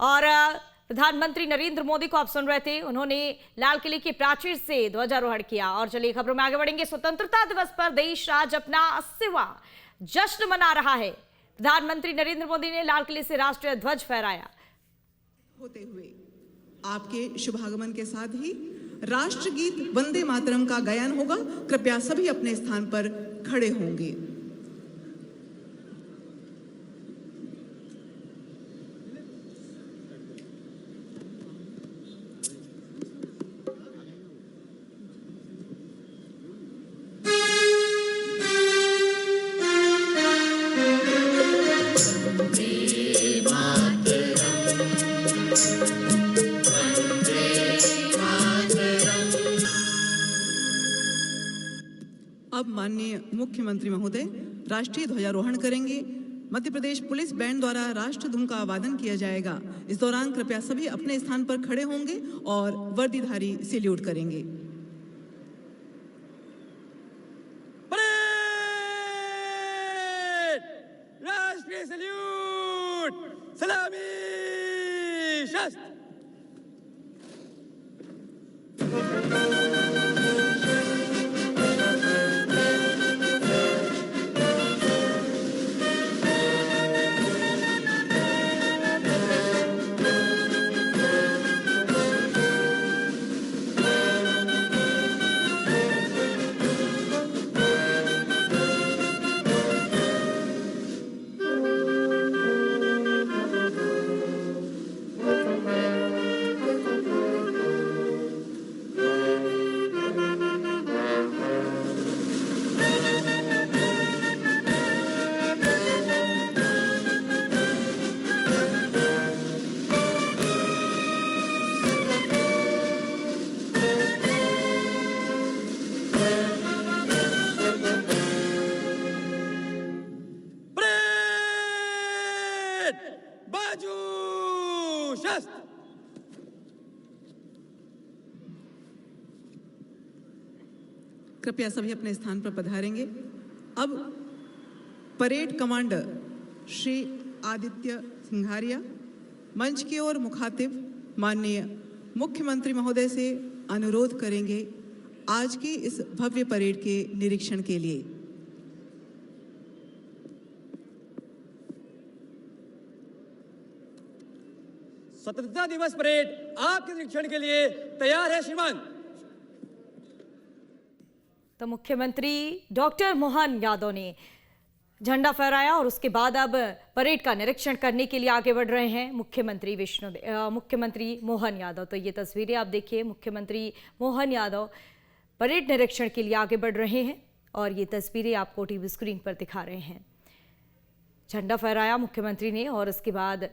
और प्रधानमंत्री नरेंद्र मोदी को आप सुन रहे थे, उन्होंने लाल किले के प्राचीर से ध्वजारोहण किया। और चलिए खबरों में आगे बढ़ेंगे। स्वतंत्रता दिवस पर देश आज अपना 80वां जश्न मना रहा है। प्रधानमंत्री नरेंद्र मोदी ने लाल किले से राष्ट्रीय ध्वज फहराया। होते हुए आपके शुभागमन के साथ ही राष्ट्रगीत वंदे मातरम का गायन होगा। कृपया सभी अपने स्थान पर खड़े होंगे। अब माननीय मुख्यमंत्री महोदय राष्ट्रीय ध्वजारोहण करेंगे। मध्य प्रदेश पुलिस बैंड द्वारा राष्ट्र धुन का वादन किया जाएगा। इस दौरान कृपया सभी अपने स्थान पर खड़े होंगे और वर्दीधारी सैल्यूट करेंगे। राष्ट्रीय सैल्यूट, सलामी, शस्त्र। बाजू, शस्त्र। कृपया सभी अपने स्थान पर पधारेंगे। अब परेड कमांडर श्री आदित्य सिंघारिया मंच की ओर मुखातिब माननीय मुख्यमंत्री महोदय से अनुरोध करेंगे आज की इस भव्य परेड के निरीक्षण के लिए। स्वतंत्रता दिवस परेड आपके निरीक्षण के लिए तैयार है श्रीमान। तो मुख्यमंत्री डॉक्टर मोहन यादव ने झंडा फहराया और उसके बाद अब परेड का निरीक्षण करने के लिए आगे बढ़ रहे हैं मुख्यमंत्री मोहन यादव। तो ये तस्वीरें आप देखिए, मुख्यमंत्री मोहन यादव परेड निरीक्षण के लिए आगे बढ़ रहे हैं और ये तस्वीरें आपको टीवी स्क्रीन पर दिखा रहे हैं। झंडा फहराया मुख्यमंत्री ने और उसके बाद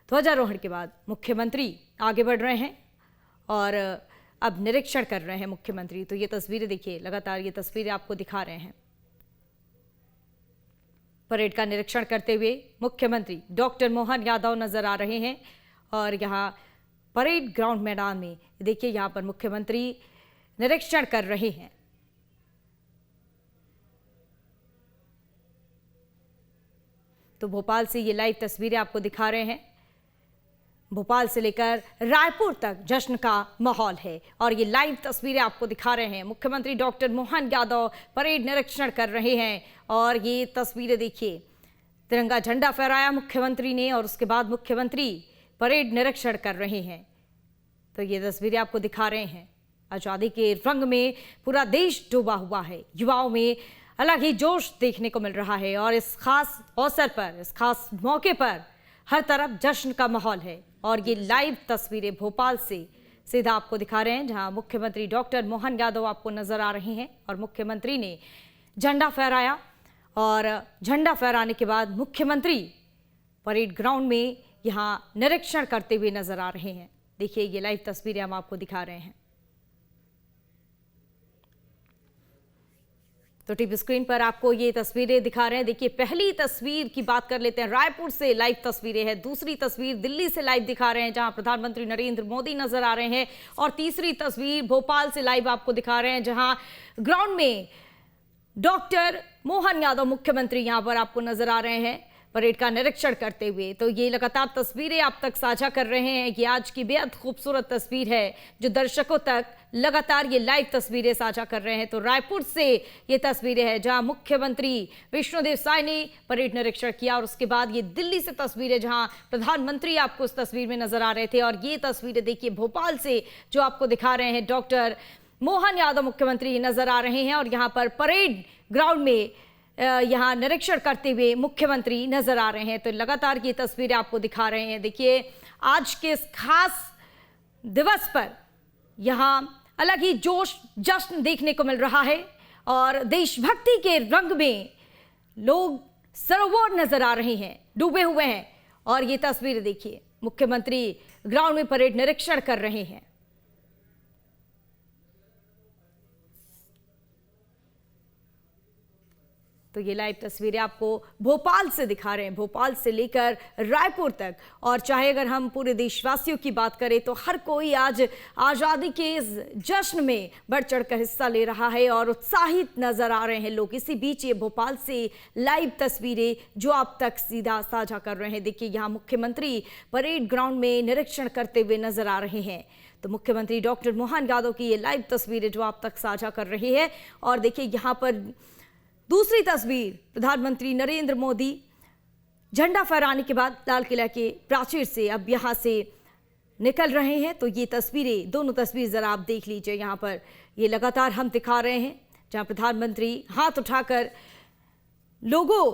ध्वजारोहण के बाद मुख्यमंत्री आगे बढ़ रहे हैं और अब निरीक्षण कर रहे हैं मुख्यमंत्री। तो ये तस्वीरें देखिए, लगातार ये तस्वीरें आपको दिखा रहे हैं। परेड का निरीक्षण करते हुए मुख्यमंत्री डॉक्टर मोहन यादव नजर आ रहे हैं और यहाँ परेड ग्राउंड मैदान में देखिए, यहाँ पर मुख्यमंत्री निरीक्षण कर रहे हैं। तो भोपाल से ये लाइव तस्वीरें आपको दिखा रहे हैं। भोपाल से लेकर रायपुर तक जश्न का माहौल है और ये लाइव तस्वीरें आपको दिखा रहे हैं। मुख्यमंत्री डॉक्टर मोहन यादव परेड निरीक्षण कर रहे हैं और ये तस्वीरें देखिए, तिरंगा झंडा फहराया मुख्यमंत्री ने और उसके बाद मुख्यमंत्री परेड निरीक्षण कर रहे हैं। तो ये तस्वीरें आपको दिखा रहे हैं। आज़ादी के रंग में पूरा देश डूबा हुआ है, युवाओं में अलग ही जोश देखने को मिल रहा है और इस खास अवसर पर, इस खास मौके पर हर तरफ जश्न का माहौल है। और ये लाइव तस्वीरें भोपाल से सीधा आपको दिखा रहे हैं, जहां मुख्यमंत्री डॉक्टर मोहन यादव आपको नजर आ रहे हैं और मुख्यमंत्री ने झंडा फहराया और झंडा फहराने के बाद मुख्यमंत्री परेड ग्राउंड में यहां निरीक्षण करते हुए नजर आ रहे हैं। देखिए, ये लाइव तस्वीरें हम आपको दिखा रहे हैं। तो टीवी स्क्रीन पर आपको ये तस्वीरें दिखा रहे हैं। देखिए, पहली तस्वीर की बात कर लेते हैं। रायपुर से लाइव तस्वीरें हैं। दूसरी तस्वीर दिल्ली से लाइव दिखा रहे हैं, जहां प्रधानमंत्री नरेंद्र मोदी नजर आ रहे हैं। और तीसरी तस्वीर भोपाल से लाइव आपको दिखा रहे हैं, जहां ग्राउंड में डॉक्टर मोहन यादव मुख्यमंत्री यहां पर आपको नजर आ रहे हैं। परेड का निरीक्षण करते हुए। तो ये लगातार तस्वीरें आप तक साझा कर रहे हैं। ये आज की बेहद खूबसूरत तस्वीर है जो दर्शकों तक लगातार ये लाइव तस्वीरें साझा कर रहे हैं। तो रायपुर से ये तस्वीरें हैं जहां मुख्यमंत्री विष्णुदेव साय ने परेड निरीक्षण किया, और उसके बाद ये दिल्ली से तस्वीरें जहां प्रधानमंत्री आपको इस तस्वीर में नजर आ रहे थे। और ये तस्वीरें देखिए भोपाल से जो आपको दिखा रहे हैं, डॉक्टर मोहन यादव मुख्यमंत्री नजर आ रहे हैं और यहाँ पर परेड ग्राउंड में यहाँ निरीक्षण करते हुए मुख्यमंत्री नजर आ रहे हैं। तो लगातार ये तस्वीरें आपको दिखा रहे हैं। देखिए आज के इस खास दिवस पर यहाँ अलग ही जोश जश्न देखने को मिल रहा है और देशभक्ति के रंग में लोग सरोवर नजर आ रहे हैं, डूबे हुए हैं। और ये तस्वीरें देखिए, मुख्यमंत्री ग्राउंड में परेड निरीक्षण कर रहे हैं। तो ये लाइव तस्वीरें आपको भोपाल से दिखा रहे हैं, भोपाल से लेकर रायपुर तक। और चाहे अगर हम पूरे देशवासियों की बात करें तो हर कोई आज आज़ादी के इस जश्न में बढ़ चढ़कर हिस्सा ले रहा है और उत्साहित नजर आ रहे हैं लोग। इसी बीच ये भोपाल से लाइव तस्वीरें जो आप तक सीधा साझा कर रहे हैं। देखिए यहाँ मुख्यमंत्री परेड ग्राउंड में निरीक्षण करते हुए नजर आ रहे हैं। तो मुख्यमंत्री डॉक्टर मोहन यादव की ये लाइव तस्वीरें जो आप तक साझा कर रही है। और देखिए यहाँ पर दूसरी तस्वीर, प्रधानमंत्री नरेंद्र मोदी झंडा फहराने के बाद लाल किला के प्राचीर से अब यहां से निकल रहे हैं। तो ये तस्वीरें, दोनों तस्वीर जरा आप देख लीजिए। यहाँ पर ये लगातार हम दिखा रहे हैं जहां प्रधानमंत्री हाथ उठाकर लोगों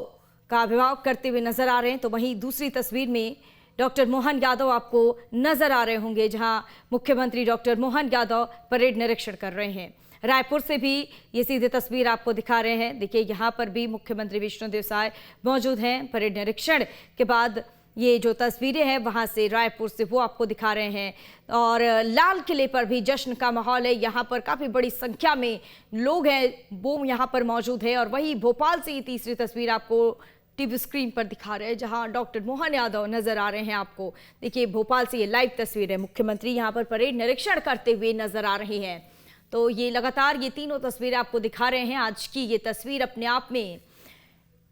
का अभिवादन करते हुए नजर आ रहे हैं। तो वहीं दूसरी तस्वीर में डॉक्टर मोहन यादव आपको नजर आ रहे होंगे जहां मुख्यमंत्री डॉक्टर मोहन यादव परेड निरीक्षण कर रहे हैं। रायपुर से भी ये सीधे तस्वीर आपको दिखा रहे हैं। देखिए यहाँ पर भी मुख्यमंत्री विष्णुदेव साय मौजूद हैं। परेड निरीक्षण के बाद ये जो तस्वीरें हैं वहाँ से रायपुर से वो आपको दिखा रहे हैं। और लाल किले पर भी जश्न का माहौल है। यहाँ पर काफ़ी बड़ी संख्या में लोग हैं वो यहाँ पर मौजूद है। और वही भोपाल से ये तीसरी तस्वीर आपको टीवी स्क्रीन पर दिखा रहे हैं जहां डॉक्टर मोहन यादव नजर आ रहे हैं आपको। देखिए भोपाल से ये लाइव तस्वीर है, मुख्यमंत्री यहाँ पर परेड निरीक्षण करते हुए नजर आ रहे हैं। तो ये लगातार ये तीनों तस्वीरें आपको दिखा रहे हैं। आज की ये तस्वीर अपने आप में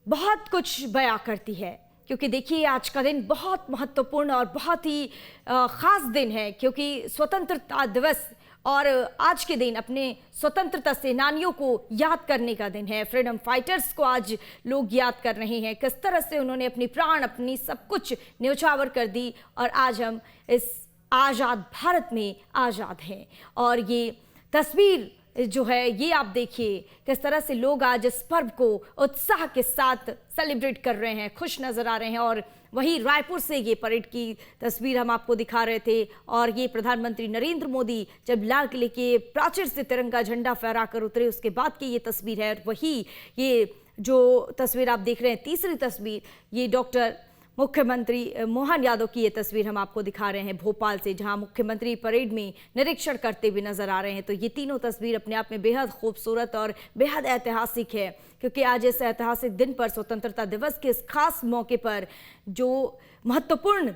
बहुत कुछ बयां करती है, क्योंकि देखिए आज का दिन बहुत महत्वपूर्ण और बहुत ही खास दिन है, क्योंकि स्वतंत्रता दिवस और आज के दिन अपने स्वतंत्रता सेनानियों को याद करने का दिन है। फ्रीडम फाइटर्स को आज लोग याद कर रहे हैं, किस तरह से उन्होंने अपनी प्राण, अपनी सब कुछ न्यौछावर कर दी और आज हम इस आज़ाद भारत में आज़ाद हैं। और ये तस्वीर जो है ये आप देखिए किस तरह से लोग आज इस पर्व को उत्साह के साथ सेलिब्रेट कर रहे हैं, खुश नजर आ रहे हैं। और वहीं रायपुर से ये परेड की तस्वीर हम आपको दिखा रहे थे। और ये प्रधानमंत्री नरेंद्र मोदी जब लाल किले के प्राचीर से तिरंगा झंडा फहरा कर उतरे उसके बाद की ये तस्वीर है। वही ये जो तस्वीर आप देख रहे हैं, तीसरी तस्वीर, ये डॉक्टर मुख्यमंत्री मोहन यादव की ये तस्वीर हम आपको दिखा रहे हैं भोपाल से, जहां मुख्यमंत्री परेड में निरीक्षण करते हुए नजर आ रहे हैं। तो ये तीनों तस्वीर अपने आप में बेहद खूबसूरत और बेहद ऐतिहासिक है, क्योंकि आज इस ऐतिहासिक दिन पर, स्वतंत्रता दिवस के इस खास मौके पर, जो महत्वपूर्ण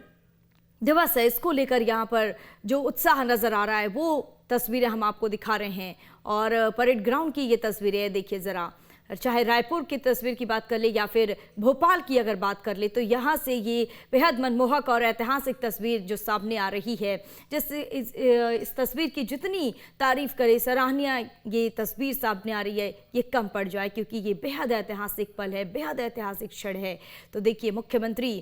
दिवस है, इसको लेकर यहाँ पर जो उत्साह नजर आ रहा है वो तस्वीरें हम आपको दिखा रहे हैं। और परेड ग्राउंड की ये तस्वीरें देखिए जरा, चाहे रायपुर की तस्वीर की बात कर ले या फिर भोपाल की अगर बात कर ले, तो यहाँ से ये बेहद मनमोहक और ऐतिहासिक तस्वीर जो सामने आ रही है, जिससे इस तस्वीर की जितनी तारीफ करे, सराहनीय ये तस्वीर सामने आ रही है, ये कम पड़ जाए, क्योंकि ये बेहद ऐतिहासिक पल है, बेहद ऐतिहासिक क्षण है। तो देखिए मुख्यमंत्री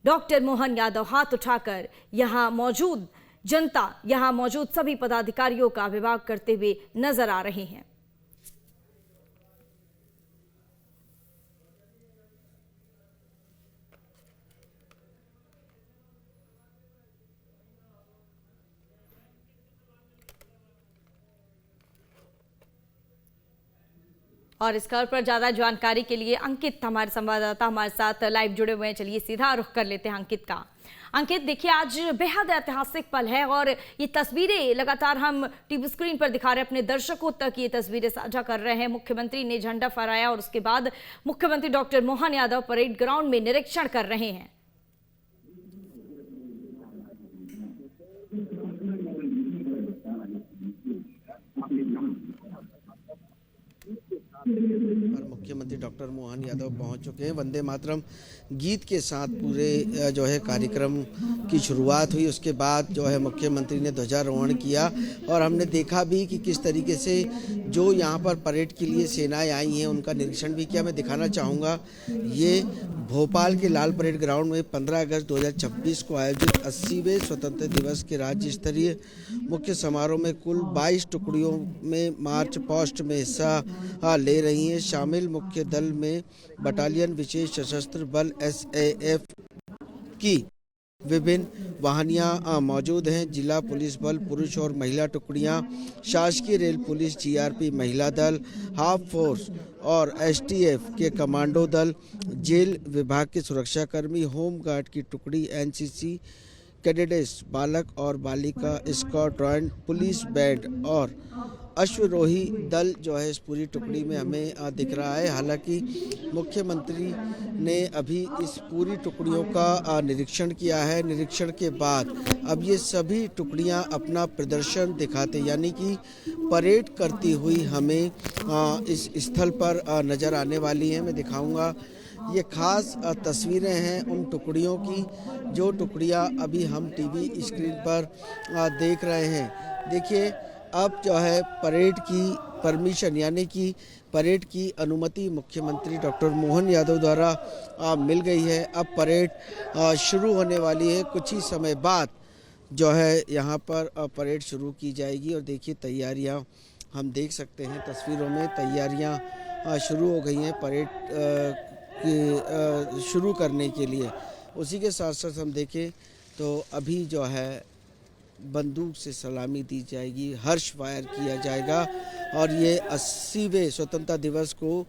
डॉक्टर मोहन यादव हाथ उठाकर यहाँ मौजूद जनता, यहाँ मौजूद सभी पदाधिकारियों का अभिवादन करते हुए नजर आ रहे हैं। और इस खबर पर ज्यादा जानकारी के लिए अंकित हमारे संवाददाता हमारे साथ लाइव जुड़े हुए हैं। चलिए सीधा रुख कर लेते हैं अंकित का। अंकित, देखिए आज बेहद ऐतिहासिक पल है और ये तस्वीरें लगातार हम टीवी स्क्रीन पर दिखा रहे हैं, अपने दर्शकों तक ये तस्वीरें साझा कर रहे हैं। मुख्यमंत्री ने झंडा फहराया और उसके बाद मुख्यमंत्री doctor Mohan Yadav parade ground में निरीक्षण कर रहे हैं। और मुख्यमंत्री डॉक्टर मोहन यादव पहुंच चुके हैं। वंदे मातरम गीत के साथ पूरे जो है कार्यक्रम की शुरुआत हुई। उसके बाद जो है मुख्यमंत्री ने ध्वजारोहण किया और हमने देखा भी कि किस तरीके से जो यहाँ पर परेड के लिए सेनाएं आई हैं उनका निरीक्षण भी किया। मैं दिखाना चाहूँगा, ये भोपाल के लाल परेड ग्राउंड में 15 अगस्त 2026 को आयोजित 80वें स्वतंत्रता दिवस के राज्य स्तरीय मुख्य समारोह में कुल 22 टुकड़ियों में मार्च पास्ट में हिस्सा ले रही हैं। शामिल मुख्य दल में बटालियन विशेष सशस्त्र बल SAF की विभिन्न वाहनियां मौजूद हैं। जिला पुलिस बल पुरुष और महिला टुकड़ियां, शासकीय रेल पुलिस, GRP महिला दल, हाफ फोर्स और STF के कमांडो दल, जेल विभाग के सुरक्षाकर्मी, होम गार्ड की टुकड़ी, NCC कैडेट्स, बालक और बालिका स्क्वाड्रन, पुलिस बैंड और अश्वरोही दल जो है इस पूरी टुकड़ी में हमें दिख रहा है। हालांकि मुख्यमंत्री ने अभी इस पूरी टुकड़ियों का निरीक्षण किया है। निरीक्षण के बाद अब ये सभी टुकड़ियां अपना प्रदर्शन दिखाते, यानी कि परेड करती हुई हमें इस स्थल पर नज़र आने वाली हैं। मैं दिखाऊंगा, ये खास तस्वीरें हैं उन टुकड़ियों की जो टुकड़ियां अभी हम टीवी स्क्रीन पर देख रहे हैं। देखिए, अब जो है परेड की परमिशन यानी कि परेड की अनुमति मुख्यमंत्री डॉक्टर मोहन यादव द्वारा मिल गई है। अब परेड शुरू होने वाली है। कुछ ही समय बाद जो है यहाँ पर परेड शुरू की जाएगी। और देखिए, तैयारियाँ हम देख सकते हैं तस्वीरों में, तैयारियाँ शुरू हो गई हैं परेड शुरू करने के लिए। उसी के साथ साथ हम देखें तो अभी जो है बंदूक से सलामी दी जाएगी, हर्ष फायर किया जाएगा और ये 80वें स्वतंत्रता दिवस को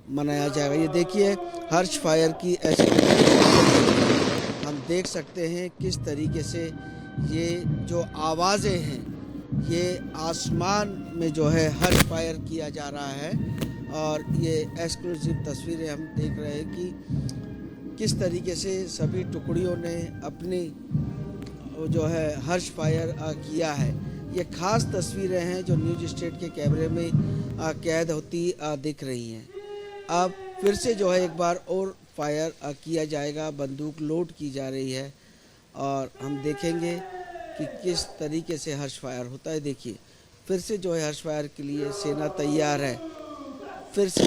मनाया जाएगा। ये देखिए, हर्ष फायर की ऐसे हम देख सकते हैं किस तरीके से ये जो आवाज़ें हैं ये आसमान में जो है हर्ष फायर किया जा रहा है। और ये एक्सक्लूसिव तस्वीरें हम देख रहे हैं कि किस तरीके से सभी टुकड़ियों ने अपनी जो है हर्ष फायर किया है। ये खास तस्वीरें हैं जो न्यूज स्टेट के कैमरे में कैद होती दिख रही हैं। अब फिर से जो है एक बार और फायर किया जाएगा, बंदूक लोड की जा रही है और हम देखेंगे कि किस तरीके से हर्ष फायर होता है। देखिए, फिर से जो है हर्ष फायर के लिए सेना तैयार है। फिर से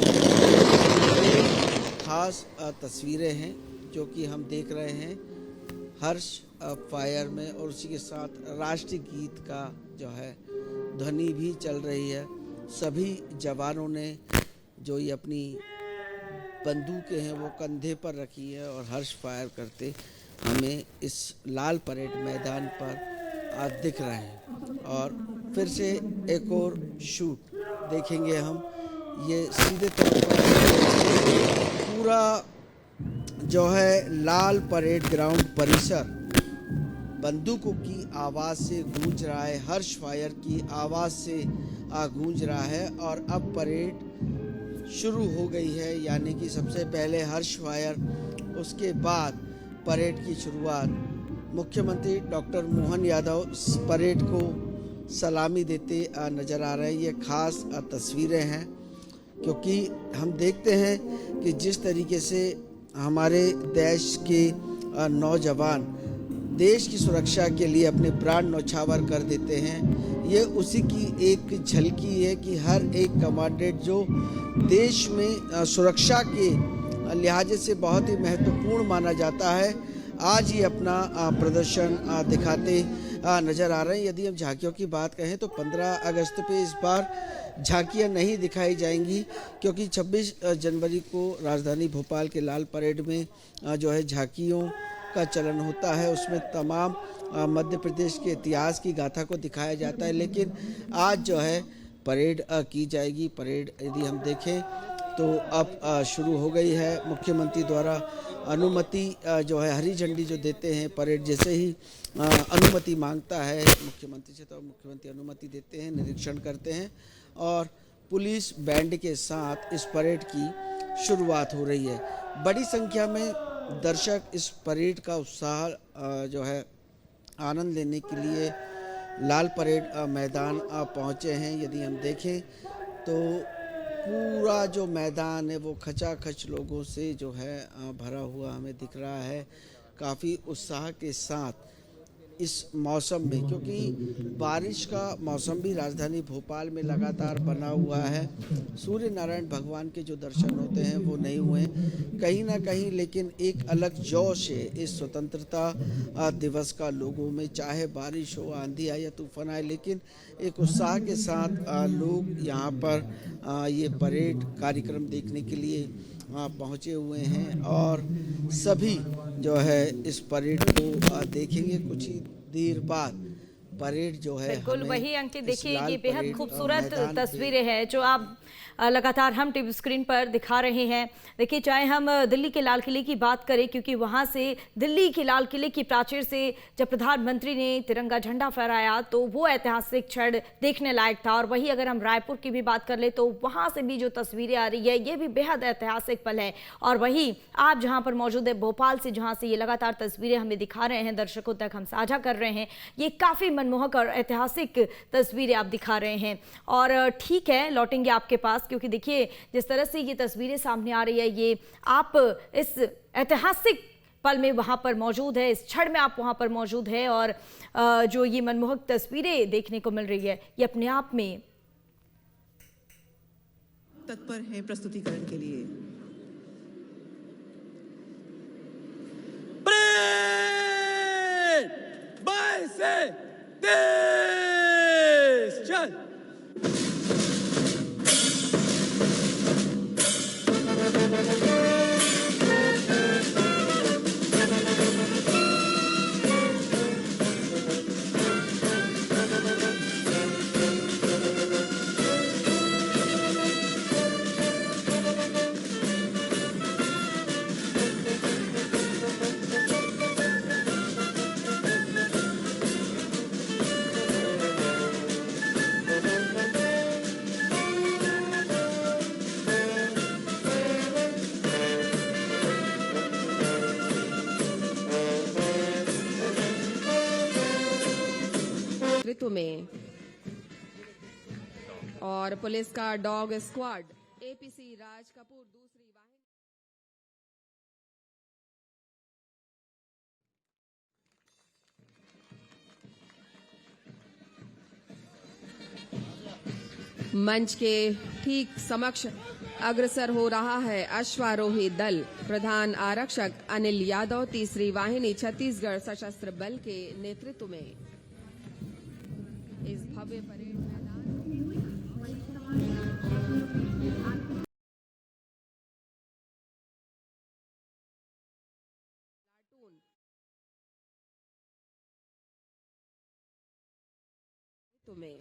खास तस्वीरें हैं जो कि हम देख रहे हैं हर्ष फायर में, और उसी के साथ राष्ट्रीय गीत का जो है ध्वनि भी चल रही है। सभी जवानों ने जो ये अपनी बंदूकें हैं वो कंधे पर रखी है और हर्ष फायर करते हमें इस लाल परेड मैदान पर दिख रहे हैं। और फिर से एक और शूट देखेंगे हम। ये सीधे तौर पर पूरा जो है लाल परेड ग्राउंड परिसर बंदूकों की आवाज़ से गूंज रहा है, हर्ष फायर की आवाज़ से गूंज रहा है। और अब परेड शुरू हो गई है, यानी कि सबसे पहले हर्ष फायर, उसके बाद परेड की शुरुआत। मुख्यमंत्री डॉक्टर मोहन यादव परेड को सलामी देते नज़र आ रहे हैं। ये खास तस्वीरें हैं क्योंकि हम देखते हैं कि जिस तरीके से हमारे देश के नौजवान देश की सुरक्षा के लिए अपने प्राण न्यौछावर कर देते हैं, ये उसी की एक झलकी है कि हर एक कमांडेंट जो देश में सुरक्षा के लिहाज से बहुत ही महत्वपूर्ण माना जाता है, आज ही अपना प्रदर्शन दिखाते नज़र आ रहे हैं। यदि हम झांकियों की बात कहें तो 15 अगस्त पे इस बार झांकियां नहीं दिखाई जाएंगी क्योंकि 26 जनवरी को राजधानी भोपाल के लाल परेड में जो है झांकियों का चलन होता है। उसमें तमाम मध्य प्रदेश के इतिहास की गाथा को दिखाया जाता है, लेकिन आज जो है परेड की जाएगी। परेड यदि हम देखें तो अब शुरू हो गई है। मुख्यमंत्री द्वारा अनुमति जो है हरी झंडी जो देते हैं, परेड जैसे ही अनुमति मांगता है मुख्यमंत्री से तो मुख्यमंत्री अनुमति देते हैं, निरीक्षण करते हैं और पुलिस बैंड के साथ इस परेड की शुरुआत हो रही है। बड़ी संख्या में दर्शक इस परेड का उत्साह जो है आनंद लेने के लिए लाल परेड मैदान पहुंचे हैं। यदि हम देखें तो पूरा जो मैदान है वो खचाखच लोगों से जो है भरा हुआ हमें दिख रहा है। काफ़ी उत्साह के साथ इस मौसम में, क्योंकि बारिश का मौसम भी राजधानी भोपाल में लगातार बना हुआ है। सूर्य नारायण भगवान के जो दर्शन होते हैं वो नहीं हुए कहीं ना कहीं, लेकिन एक अलग जोश है इस स्वतंत्रता दिवस का लोगों में। चाहे बारिश हो, आंधी आए या तूफान आए, लेकिन एक उत्साह के साथ लोग यहाँ पर ये परेड कार्यक्रम देखने के लिए पहुँचे हुए हैं और सभी जो है इस परेड को देखेंगे। कुछ ही देर बाद परेड जो है, बिल्कुल वही अंकित, देखिए ये बेहद परेड खूबसूरत मैदान तस्वीरें हैं जो आप लगातार हम टीवी स्क्रीन पर दिखा रहे हैं। देखिए, चाहे हम दिल्ली के लाल किले की बात करें, क्योंकि वहां से दिल्ली के लाल किले की प्राचीर से जब प्रधानमंत्री ने तिरंगा झंडा फहराया तो वो ऐतिहासिक क्षण देखने लायक था। और वही अगर हम रायपुर की भी बात कर ले तो वहां से भी जो तस्वीरें आ रही है ये भी बेहद ऐतिहासिक पल है। और वही आप जहां पर मौजूद है भोपाल से, जहां से ये लगातार तस्वीरें हमें दिखा रहे हैं, दर्शकों तक हम साझा कर रहे हैं, ये काफी मनमोहक और ऐतिहासिक तस्वीरें आप दिखा रहे हैं। और ठीक है, लौटेंगे आपके पास, क्योंकि देखिए जिस तरह से ये तस्वीरें सामने आ रही है, ये आप इस ऐतिहासिक पल में वहां पर मौजूद है, इस क्षण में आप वहां पर मौजूद है और जो ये मनमोहक तस्वीरें देखने को मिल रही है ये अपने आप में तत्पर है प्रस्तुतिकरण के लिए। परेड 22 से 23 चल। में और पुलिस का dog squad APC Raj Kapoor दूसरी वाहिनी। मंच के ठीक समक्ष अग्रसर हो रहा है अश्वारोही दल। प्रधान आरक्षक अनिल यादव तीसरी वाहिनी छत्तीसगढ़ सशस्त्र बल के नेतृत्व में इस भव्य परेड मैदान तुम्हें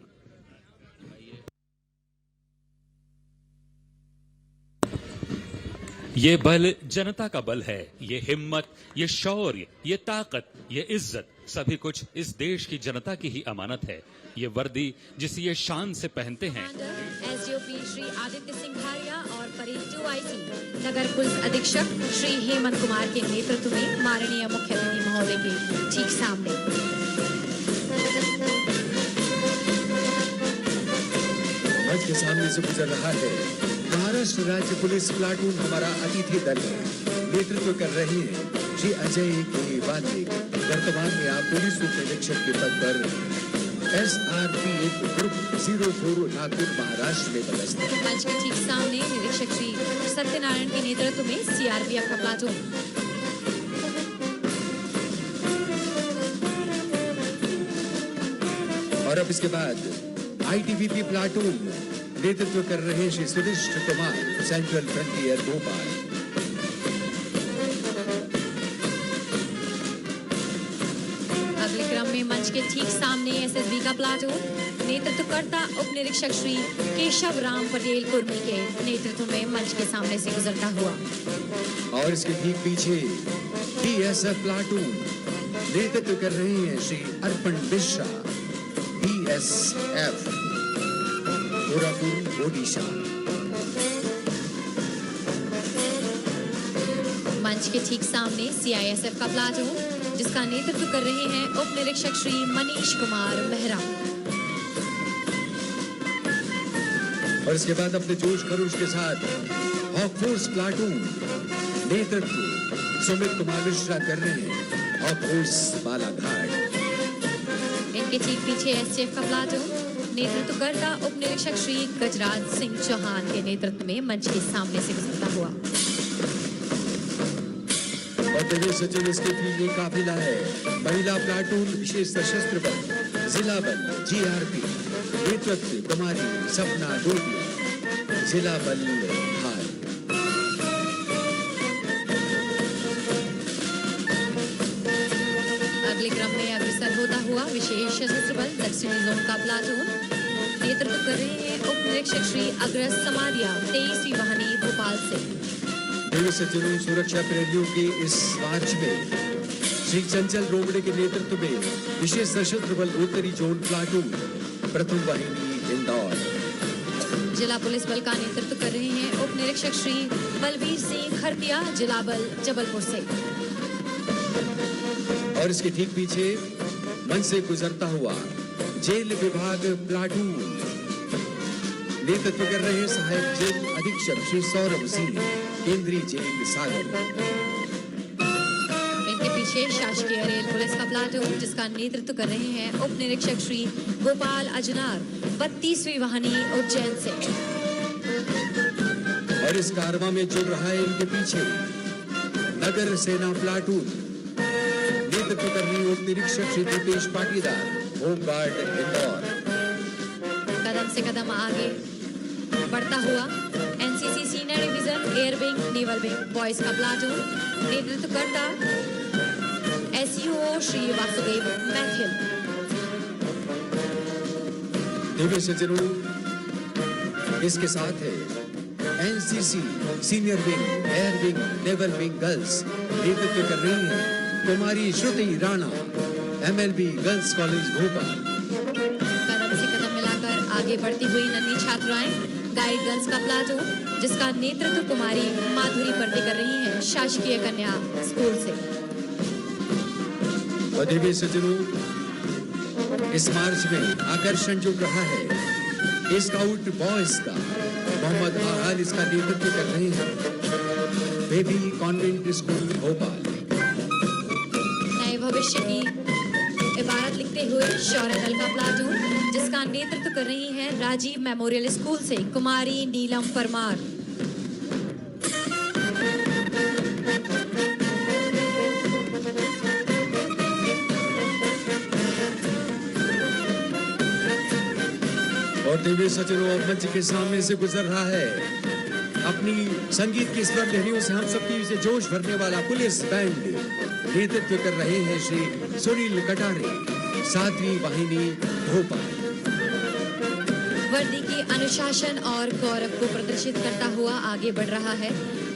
ये बल जनता का बल है। ये हिम्मत, ये शौर्य, ये ताकत, ये इज्जत, सभी कुछ इस देश की जनता की ही अमानत है। ये वर्दी जिसे ये शान से पहनते हैं। एसडीओपी श्री आदित्य सिंघारिया और परेड 2IC नगर पुलिस अधीक्षक श्री हेमंत कुमार के नेतृत्व में माननीय मुख्य अतिथि महोदय के ठीक सामने मंच के सामने से गुजर रहा है महाराष्ट्र राज्य पुलिस प्लाटून। हमारा अतिथि दल नेतृत्व कर रहे हैं श्री अजय वाल्मीकि। वर्तमान में आप पुलिस उप निरीक्षक के पद पर SRPF ग्रुप 04 नागपुर महाराष्ट्र में पदस्थ है। मंच के ठीक सामने निरीक्षक श्री सत्यनारायण के नेतृत्व में CRPF का प्लाटून। और अब इसके बाद ITBP प्लाटून नेतृत्व कर रहे श्री सुनिश्चित कुमार सेंट्रल फ्रंटियर भोपाल। अगले क्रम में मंच के ठीक सामने SSB का प्लाटून नेतृत्वकर्ता उप निरीक्षक श्री केशव राम पटेल कुर्मी के नेतृत्व में मंच के सामने से गुजरता हुआ। और इसके ठीक पीछे TSF प्लाटून नेतृत्व कर रहे हैं श्री अर्पण मिश्रा TSF गोरखपुर ओडिशा। मंच के ठीक सामने CISF का प्लाटून जिसका नेतृत्व कर रहे हैं उप निरीक्षक श्री मनीष कुमार मेहरा। और इसके बाद अपने जोश खरोश के साथ हॉक फोर्स प्लाटून नेतृत्व सुमित कुमार मिश्रा कर रहे हैं। Hawk force Balaghat. इनके ठीक पीछे एसटीएफ का प्लाटून नेतृत्व करता उप निरीक्षक श्री गजराज सिंह चौहान के नेतृत्व में मंच के सामने से गुजरता हुआ। और दिव्य सचिव इसके पीछे काफिला है महिला प्लाटून विशेष सशस्त्र बल जिला बल जीआरपी नेतृत्व कुमारी सपना डोडिया जिला बल हार। अगले क्रम में अग्रसर होता हुआ विशेष सशस्त्र बल दक्षिणी जोन का प्लाटून नेतृत्व कर रहे हैं उप निरीक्षक श्री अग्रस समारिया 23वीं वाहिनी भोपाल से। दिव्य सचिवों सुरक्षा प्रहरियों के इस मार्च में श्री चंचल रोमड़े के नेतृत्व में विशेष सशस्त्र बल उत्तरी जोन प्लाटून प्रथम वाहिनी इंदौर। जिला पुलिस बल का नेतृत्व कर रहे हैं उप निरीक्षक श्री बलबीर सिंह खरतिया जिला बल जबलपुर से। और इसके ठीक पीछे मंच से गुजरता हुआ जेल विभाग प्लाटून नेतृत्व कर रहे सहायक जेल अधीक्षक श्री सौरभ सिंह केंद्रीय जेल सागर। इनके पीछे शासकीय रेल पुलिस का प्लाटून जिसका नेतृत्व कर रहे हैं उप निरीक्षक श्री गोपाल अजनार 32वीं वाहिनी उज्जैन से। और इस कारवां में जुड़ रहा है इनके पीछे नगर सेना प्लाटून नेतृत्व कर रही उप निरीक्षक श्री दीपेश पाटीदार होमगार्ड इंदौर। कदम से कदम आगे बढ़ता हुआ NCC senior division air wing naval wing boys का प्लाटून नेतृत्व करता एसईओ श्री वासुदेव मैथिल। दिव्य सचिवों इसके साथ है NCC senior wing air wing naval wing girls नेतृत्व कर रही हैं कुमारी Shruti Rana MLB girls college Bhopal. कदम से कदम मिलाकर आगे बढ़ती हुई नन्ही छात्राएं गाइड गर्ल्स का प्लाटून जिसका नेतृत्व कुमारी माधुरी पर्दे कर रही हैं शासकीय कन्या स्कूल से। और दिव्य सचिवों इस मार्च में आकर्षण जुड़ रहा है स्काउट बॉयज का मोहम्मद आहाल इसका नेतृत्व कर रहे हैं बेबी कॉन्वेंट स्कूल भोपाल। नए भविष्य की इबारत लिखते हुए शौर्य दल का प्लाटून जिसका नेतृत्व कर रही हैं राजीव मेमोरियल स्कूल से कुमारी नीलम परमार। और दिव्य सचिवों मंच के सामने से गुजर रहा है अपनी संगीत की स्वर लहरियों से हम सबकी से जोश भरने वाला पुलिस बैंड नेतृत्व कर रहे हैं श्री सुनील कटारे 7वीं वाहिनी भोपाल। वर्दी की अनुशासन और गौरव को प्रदर्शित करता हुआ आगे बढ़ रहा है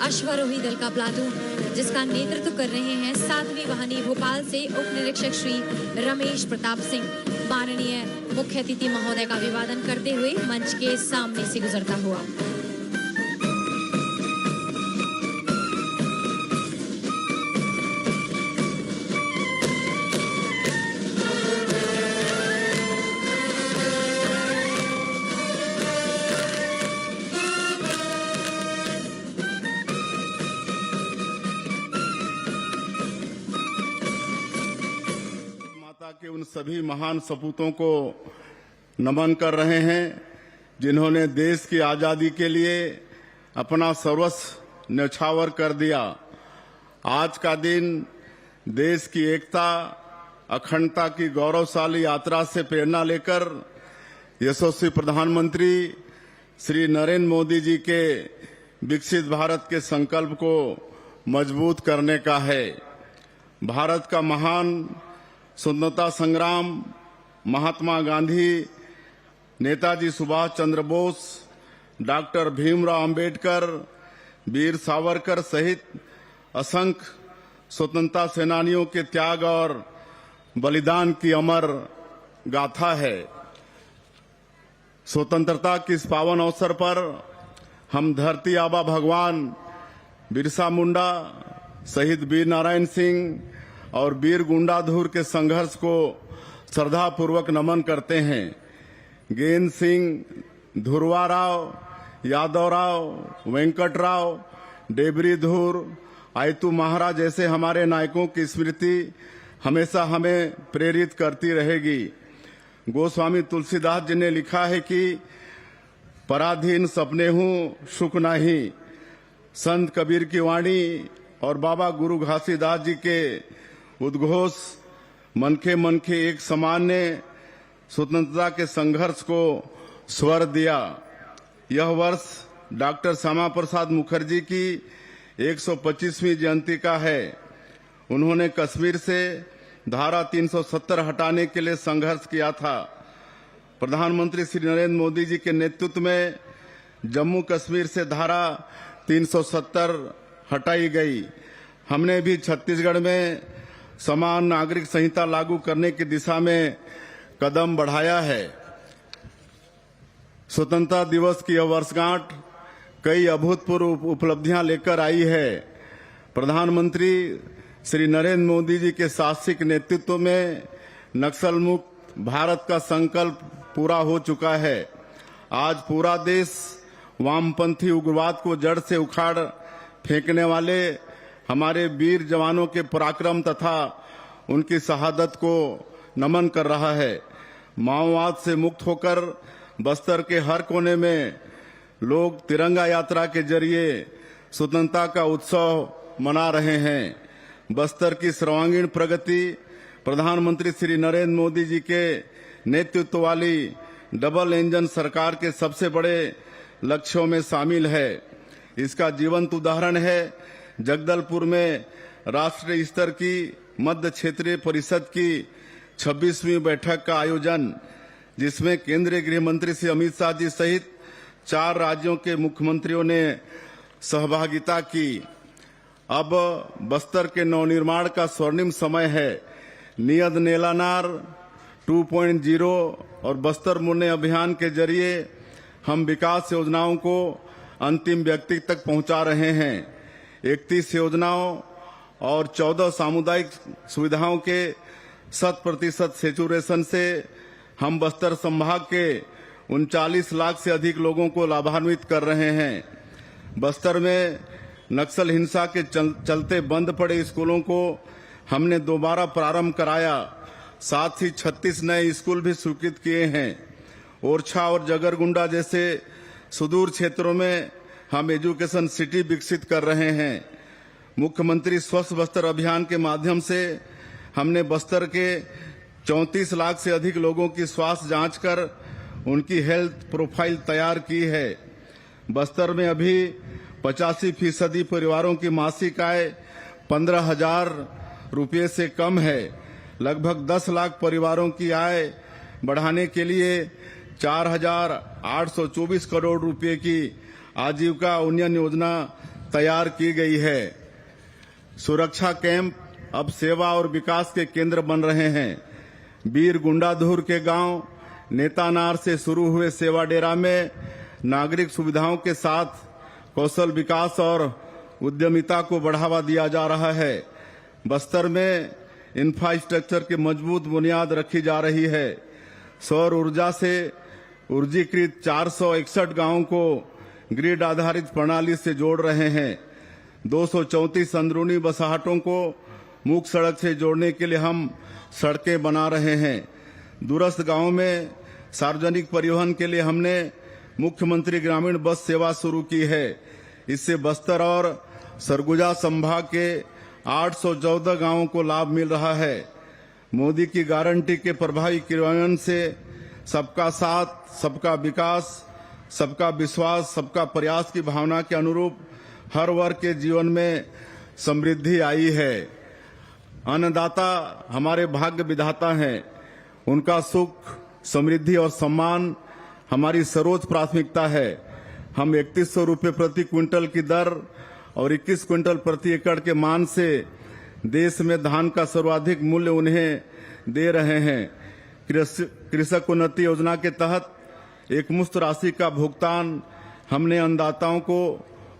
अश्वारोही दल का प्लाटून जिसका नेतृत्व कर रहे हैं 7वीं वाहिनी भोपाल से उप निरीक्षक श्री रमेश प्रताप सिंह। माननीय मुख्य अतिथि महोदय का अभिवादन करते हुए मंच के सामने से गुजरता हुआ। के उन सभी महान सपूतों को नमन कर रहे हैं जिन्होंने देश की आजादी के लिए अपना सर्वस्व न्यौछावर कर दिया। आज का दिन देश की एकता अखंडता की गौरवशाली यात्रा से प्रेरणा लेकर यशस्वी प्रधानमंत्री श्री नरेंद्र मोदी जी के विकसित भारत के संकल्प को मजबूत करने का है। भारत का महान स्वतंत्रता संग्राम महात्मा गांधी, नेताजी सुभाष चंद्र बोस, डॉक्टर भीमराव अंबेडकर, वीर सावरकर सहित असंख्य स्वतंत्रता सेनानियों के त्याग और बलिदान की अमर गाथा है। स्वतंत्रता के इस पावन अवसर पर हम धरती आबा भगवान बिरसा मुंडा, शहीद वीर नारायण सिंह और वीर गुंडाधुर के संघर्ष को श्रद्धापूर्वक नमन करते हैं। गेंद सिंह, ध्रुवाराव, यादवराव, वेंकटराव, डेबरीधुर, आयतू महाराज जैसे हमारे नायकों की स्मृति हमेशा हमें प्रेरित करती रहेगी। गोस्वामी तुलसीदास जी ने लिखा है कि पराधीन सपने हूँ सुख नहीं, संत कबीर की वाणी और बाबा गुरु घासीदास जी के उद्घोष मनखे एक समान ने स्वतंत्रता के संघर्ष को स्वर दिया। यह वर्ष डॉक्टर श्यामा प्रसाद मुखर्जी की 125वीं जयंती का है। उन्होंने कश्मीर से धारा 370 हटाने के लिए संघर्ष किया था। प्रधानमंत्री श्री नरेंद्र मोदी जी के नेतृत्व में जम्मू कश्मीर से धारा 370 हटाई गई। हमने भी छत्तीसगढ़ में समान नागरिक संहिता लागू करने की दिशा में कदम बढ़ाया है। स्वतंत्रता दिवस की यह वर्षगांठ कई अभूतपूर्व उपलब्धियां लेकर आई है। प्रधानमंत्री श्री नरेंद्र मोदी जी के साहसिक नेतृत्व में नक्सल मुक्त भारत का संकल्प पूरा हो चुका है। आज पूरा देश वामपंथी उग्रवाद को जड़ से उखाड़ फेंकने वाले हमारे वीर जवानों के पराक्रम तथा उनकी शहादत को नमन कर रहा है। माओवाद से मुक्त होकर बस्तर के हर कोने में लोग तिरंगा यात्रा के जरिए स्वतंत्रता का उत्सव मना रहे हैं। बस्तर की सर्वांगीण प्रगति प्रधानमंत्री श्री नरेंद्र मोदी जी के नेतृत्व वाली डबल इंजन सरकार के सबसे बड़े लक्ष्यों में शामिल है। इसका जीवंत उदाहरण है जगदलपुर में राष्ट्रीय स्तर की मध्य क्षेत्रीय परिषद की 26वीं बैठक का आयोजन, जिसमें केंद्रीय गृह मंत्री श्री अमित शाह जी सहित 4 राज्यों के मुख्यमंत्रियों ने सहभागिता की। अब बस्तर के नवनिर्माण का स्वर्णिम समय है। नियत नेलानार 2.0 और बस्तर मुन्ने अभियान के जरिए हम विकास योजनाओं को अंतिम व्यक्ति तक पहुंचा रहे हैं। 31 योजनाओं और 14 सामुदायिक सुविधाओं के 100% सैचुरेशन से हम बस्तर संभाग के 39 लाख से अधिक लोगों को लाभान्वित कर रहे हैं। बस्तर में नक्सल हिंसा के चलते बंद पड़े स्कूलों को हमने दोबारा प्रारंभ कराया। साथ ही 36 नए स्कूल भी स्वीकृत किए हैं। ओरछा और जगरगुंडा जैसे सुदूर क्षेत्रों में हम एजुकेशन सिटी विकसित कर रहे हैं। मुख्यमंत्री स्वस्थ बस्तर अभियान के माध्यम से हमने बस्तर के 34 लाख से अधिक लोगों की स्वास्थ्य जांच कर उनकी हेल्थ प्रोफाइल तैयार की है। बस्तर में अभी 85% परिवारों की मासिक आय 15,000 रुपये से कम है। लगभग 10 लाख परिवारों की आय बढ़ाने के लिए 4,824 करोड़ रुपए की आजीविका उन्नयन योजना तैयार की गई है। सुरक्षा कैंप अब सेवा और विकास के केंद्र बन रहे हैं। बीर गुंडाधुर के गांव नेतानार से शुरू हुए सेवा डेरा में नागरिक सुविधाओं के साथ कौशल विकास और उद्यमिता को बढ़ावा दिया जा रहा है। बस्तर में इंफ्रास्ट्रक्चर की मजबूत बुनियाद रखी जा रही है। सौर ऊर्जा से ऊर्जीकृत 461 गांवों को ग्रिड आधारित प्रणाली से जोड़ रहे हैं। 234 अंदरूनी बसाहटों को मुख्य सड़क से जोड़ने के लिए हम सड़कें बना रहे हैं। दूरस्थ गांवों में सार्वजनिक परिवहन के लिए हमने मुख्यमंत्री ग्रामीण बस सेवा शुरू की है। इससे बस्तर और सरगुजा संभाग के 814 गांवों को लाभ मिल रहा है। मोदी की गारंटी के प्रभावी क्रियान्वयन से सबका साथ, सबका विकास, सबका विश्वास, सबका प्रयास की भावना के अनुरूप हर वर्ग के जीवन में समृद्धि आई है। अन्नदाता हमारे भाग्य विधाता हैं। उनका सुख, समृद्धि और सम्मान हमारी सर्वोच्च प्राथमिकता है। हम 3100 रुपये प्रति क्विंटल की दर और 21 क्विंटल प्रति एकड़ के मान से देश में धान का सर्वाधिक मूल्य उन्हें दे रहे हैं। कृषक उन्नति योजना के तहत एक मुश्त राशि का भुगतान हमने अन्नदाताओं को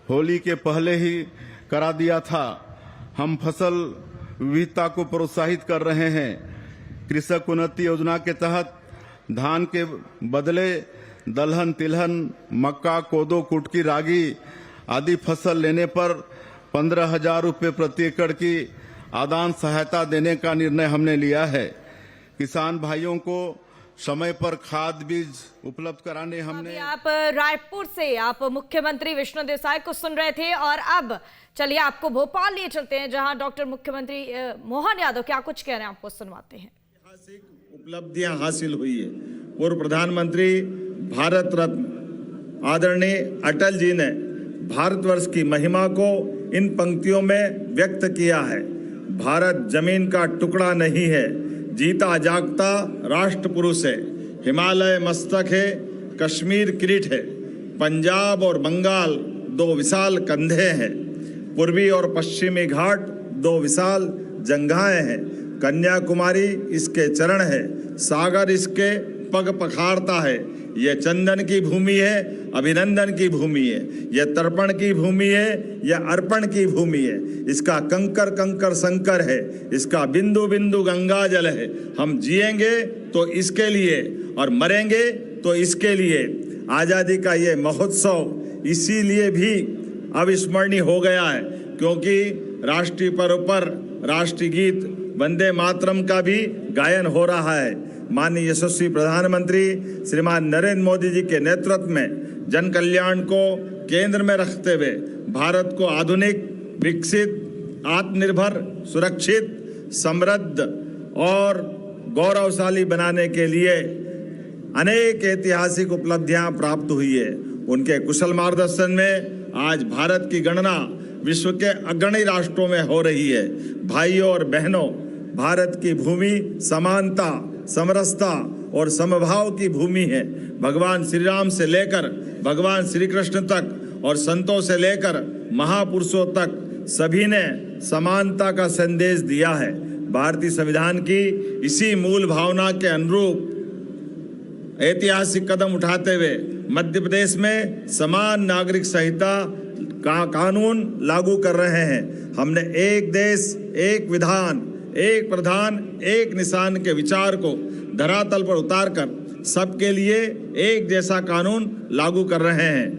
होली के पहले ही करा दिया था। हम फसल विविधता को प्रोत्साहित कर रहे हैं। कृषक उन्नति योजना के तहत धान के बदले दलहन तिलहन मक्का कोदो कुटकी रागी आदि फसल लेने पर 15,000 रुपये प्रति एकड़ की आदान सहायता देने का निर्णय हमने लिया है। किसान भाइयों को समय पर खाद बीज उपलब्ध कराने हमने। अभी आप रायपुर से आप मुख्यमंत्री विष्णुदेव साय को सुन रहे थे और अब चलिए आपको भोपाल लिए चलते हैं जहां डॉक्टर मुख्यमंत्री मोहन यादव क्या कुछ कह रहे हैं आपको सुनवाते हैं। उपलब्धियां हासिल हुई है। पूर्व प्रधानमंत्री भारत रत्न आदरणीय अटल जी ने भारतवर्ष की महिमा को इन पंक्तियों में व्यक्त किया है। भारत जमीन का टुकड़ा नहीं है, जीता जागता राष्ट्र पुरुष है। हिमालय मस्तक है, कश्मीर किरीट है, पंजाब और बंगाल दो विशाल कंधे हैं, पूर्वी और पश्चिमी घाट दो विशाल जंघाएं हैं, कन्याकुमारी इसके चरण है, सागर इसके पग पखारता है। यह चंदन की भूमि है, अभिनंदन की भूमि है, यह तर्पण की भूमि है, यह अर्पण की भूमि है। इसका कंकर कंकर संकर है, इसका बिंदु बिंदु गंगा जल है। हम जिएंगे तो इसके लिए और मरेंगे तो इसके लिए। आजादी का ये महोत्सव इसीलिए भी अविस्मरणीय हो गया है क्योंकि राष्ट्रीय पर्व पर राष्ट्रीय गीत वंदे मातरम का भी गायन हो रहा है। माननीय यशस्वी प्रधानमंत्री श्रीमान नरेंद्र मोदी जी के नेतृत्व में जन कल्याण को केंद्र में रखते हुए भारत को आधुनिक, विकसित, आत्मनिर्भर, सुरक्षित, समृद्ध और गौरवशाली बनाने के लिए अनेक ऐतिहासिक उपलब्धियां प्राप्त हुई है। उनके कुशल मार्गदर्शन में आज भारत की गणना विश्व के अग्रणी राष्ट्रों में हो रही है। भाइयों और बहनों, भारत की भूमि समानता, समरसता और समभाव की भूमि है। भगवान श्री राम से लेकर भगवान श्री कृष्ण तक और संतों से लेकर महापुरुषों तक सभी ने समानता का संदेश दिया है। भारतीय संविधान की इसी मूल भावना के अनुरूप ऐतिहासिक कदम उठाते हुए मध्य प्रदेश में समान नागरिक संहिता का कानून लागू कर रहे हैं। हमने एक देश, एक विधान, एक प्रधान, एक निशान के विचार को धरातल पर उतारकर सबके लिए एक जैसा कानून लागू कर रहे हैं।